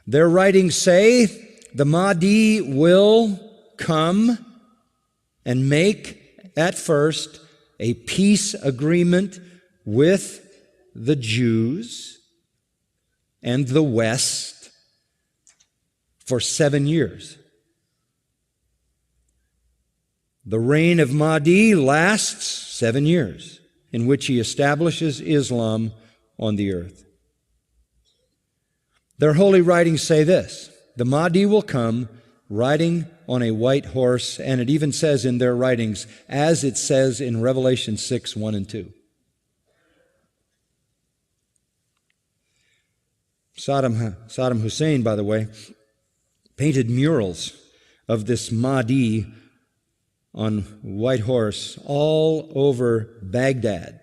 Their writings say the Mahdi will come and make, at first, a peace agreement with the Jews and the West for 7 years. The reign of Mahdi lasts 7 years, in which he establishes Islam on the earth. Their holy writings say this: the Mahdi will come riding on a white horse, and it even says in their writings, as it says in Revelation 6, 1 and 2. Saddam Hussein, by the way, painted murals of this Mahdi on white horse all over Baghdad,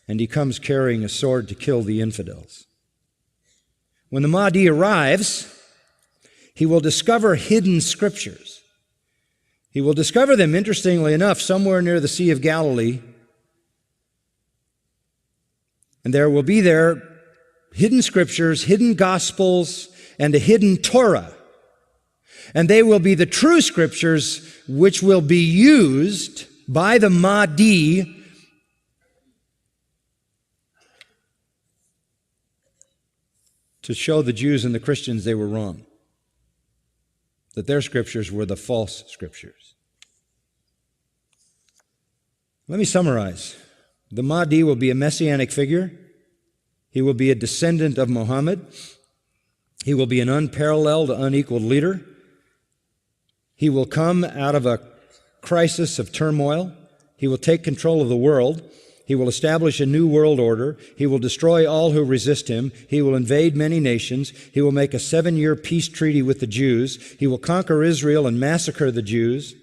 and he comes carrying a sword to kill the infidels. When the Mahdi arrives, he will discover hidden scriptures. He will discover them, interestingly enough, somewhere near the Sea of Galilee, and there will be there hidden scriptures, hidden gospels, and a hidden Torah. And they will be the true scriptures which will be used by the Mahdi to show the Jews and the Christians they were wrong, that their scriptures were the false scriptures. Let me summarize. The Mahdi will be a messianic figure. He will be a descendant of Muhammad. He will be an unparalleled, unequaled leader. He will come out of a crisis of turmoil. He will take control of the world. He will establish a new world order. He will destroy all who resist him. He will invade many nations. He will make a 7-year peace treaty with the Jews. He will conquer Israel and massacre the Jews.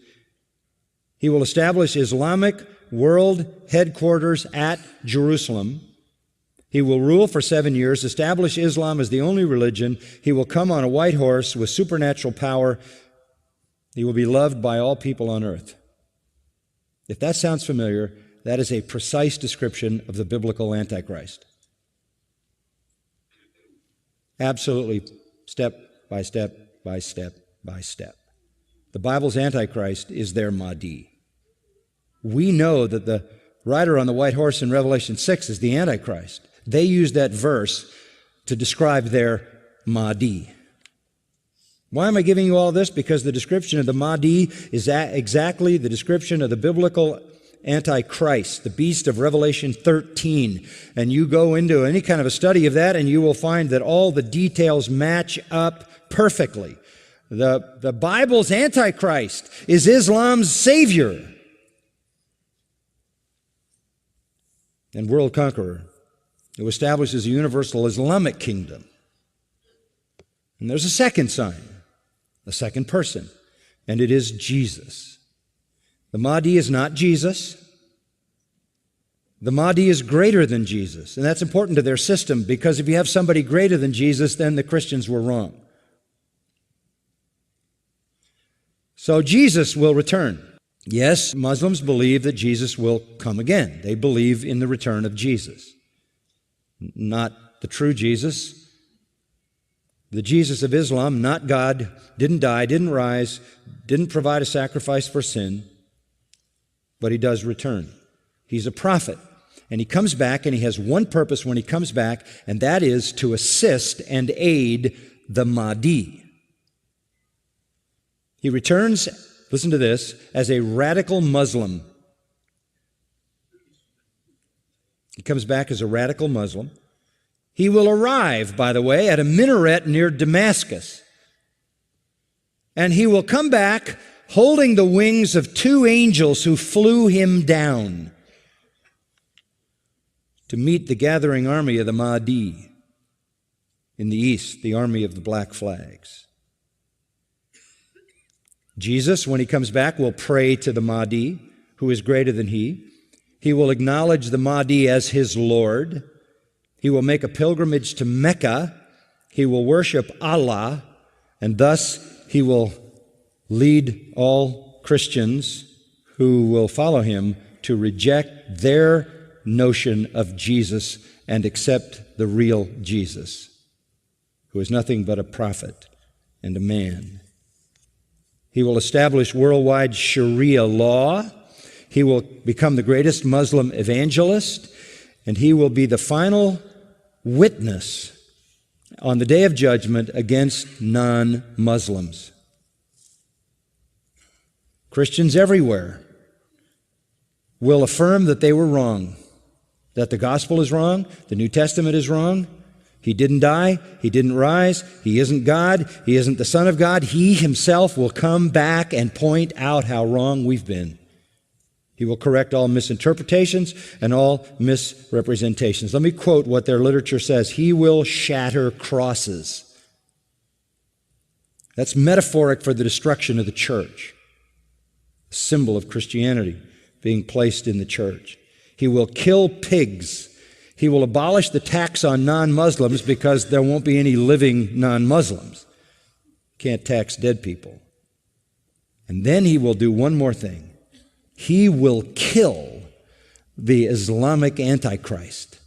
He will establish Islamic world headquarters at Jerusalem. He will rule for 7 years, establish Islam as the only religion. He will come on a white horse with supernatural power. He will be loved by all people on earth. If that sounds familiar, that is a precise description of the biblical Antichrist. Absolutely, step by step by step by step. The Bible's Antichrist is their Mahdi. We know that the rider on the white horse in Revelation 6 is the Antichrist. They use that verse to describe their Mahdi. Why am I giving you all this? Because the description of the Mahdi is exactly the description of the biblical Antichrist, the beast of Revelation 13. And you go into any kind of a study of that and you will find that all the details match up perfectly. The Bible's Antichrist is Islam's savior and world conqueror who establishes a universal Islamic kingdom. And there's a second sign, a second person, and it is Jesus. The Mahdi is not Jesus. The Mahdi is greater than Jesus, and that's important to their system, because if you have somebody greater than Jesus, then the Christians were wrong. So Jesus will return. Yes, Muslims believe that Jesus will come again. They believe in the return of Jesus. Not the true Jesus. The Jesus of Islam, not God, didn't die, didn't rise, didn't provide a sacrifice for sin, but he does return. He's a prophet, and he comes back, and he has one purpose when he comes back, and that is to assist and aid the Mahdi. He returns, listen to this, as a radical Muslim. He comes back as a radical Muslim. He will arrive, by the way, at a minaret near Damascus. And he will come back holding the wings of 2 angels who flew him down to meet the gathering army of the Mahdi in the east, the army of the black flags. Jesus, when he comes back, will pray to the Mahdi, who is greater than he. He will acknowledge the Mahdi as his Lord. He will make a pilgrimage to Mecca. He will worship Allah, and thus he will lead all Christians who will follow him to reject their notion of Jesus and accept the real Jesus, who is nothing but a prophet and a man. He will establish worldwide Sharia law. He will become the greatest Muslim evangelist, and he will be the final witness on the day of judgment against non-Muslims. Christians everywhere will affirm that they were wrong, that the gospel is wrong, the New Testament is wrong. He didn't die, he didn't rise, he isn't God, he isn't the Son of God. He himself will come back and point out how wrong we've been. He will correct all misinterpretations and all misrepresentations. Let me quote what their literature says. He will shatter crosses. That's metaphoric for the destruction of the church, a symbol of Christianity being placed in the church. He will kill pigs. He will abolish the tax on non-Muslims because there won't be any living non-Muslims. Can't tax dead people. And then he will do one more thing. He will kill the Islamic Antichrist.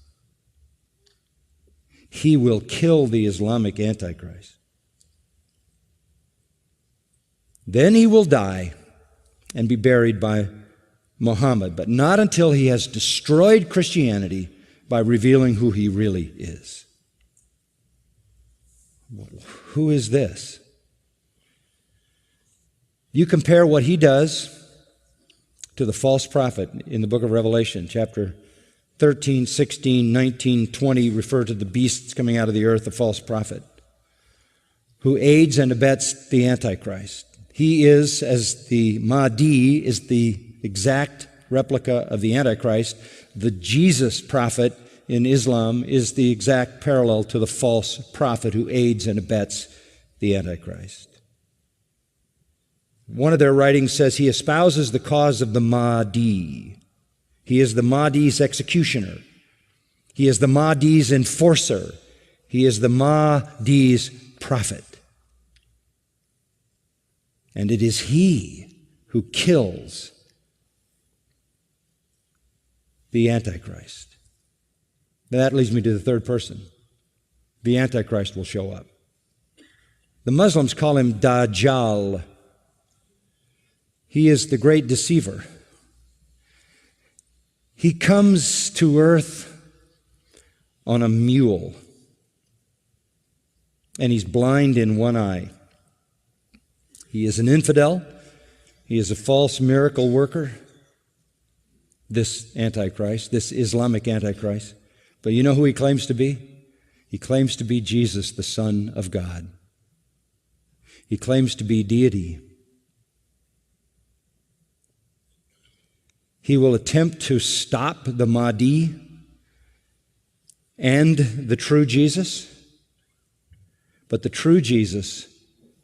He will kill the Islamic Antichrist. Then he will die and be buried by Muhammad, but not until he has destroyed Christianity by revealing who he really is. Who is this? You compare what he does to the false prophet in the book of Revelation, chapter 13, 16, 19, 20, refer to the beasts coming out of the earth, the false prophet, who aids and abets the Antichrist. He is, as the Mahdi is the exact replica of the Antichrist, the Jesus prophet in Islam is the exact parallel to the false prophet who aids and abets the Antichrist. One of their writings says he espouses the cause of the Mahdi. He is the Mahdi's executioner. He is the Mahdi's enforcer. He is the Mahdi's prophet. And it is he who kills the Antichrist. That leads me to the third person. The Antichrist will show up. The Muslims call him Dajjal. He is the great deceiver. He comes to earth on a mule, and he's blind in one eye. He is an infidel. He is a false miracle worker, this Antichrist, this Islamic Antichrist. But you know who he claims to be? He claims to be Jesus, the Son of God. He claims to be deity. He will attempt to stop the Mahdi and the true Jesus, but the true Jesus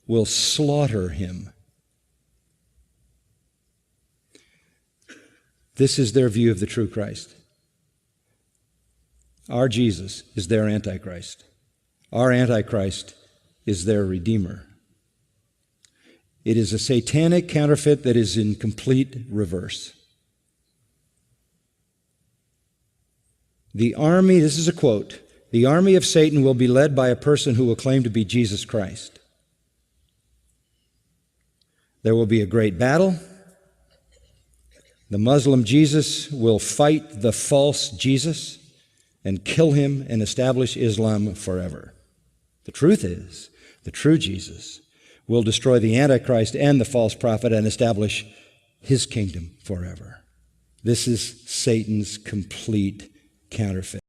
will slaughter him. This is their view of the true Christ. Our Jesus is their Antichrist. Our Antichrist is their Redeemer. It is a satanic counterfeit that is in complete reverse. The army, this is a quote, the army of Satan will be led by a person who will claim to be Jesus Christ. There will be a great battle. The Muslim Jesus will fight the false Jesus and kill him and establish Islam forever. The truth is, the true Jesus will destroy the Antichrist and the false prophet and establish his kingdom forever. This is Satan's complete counterfeit.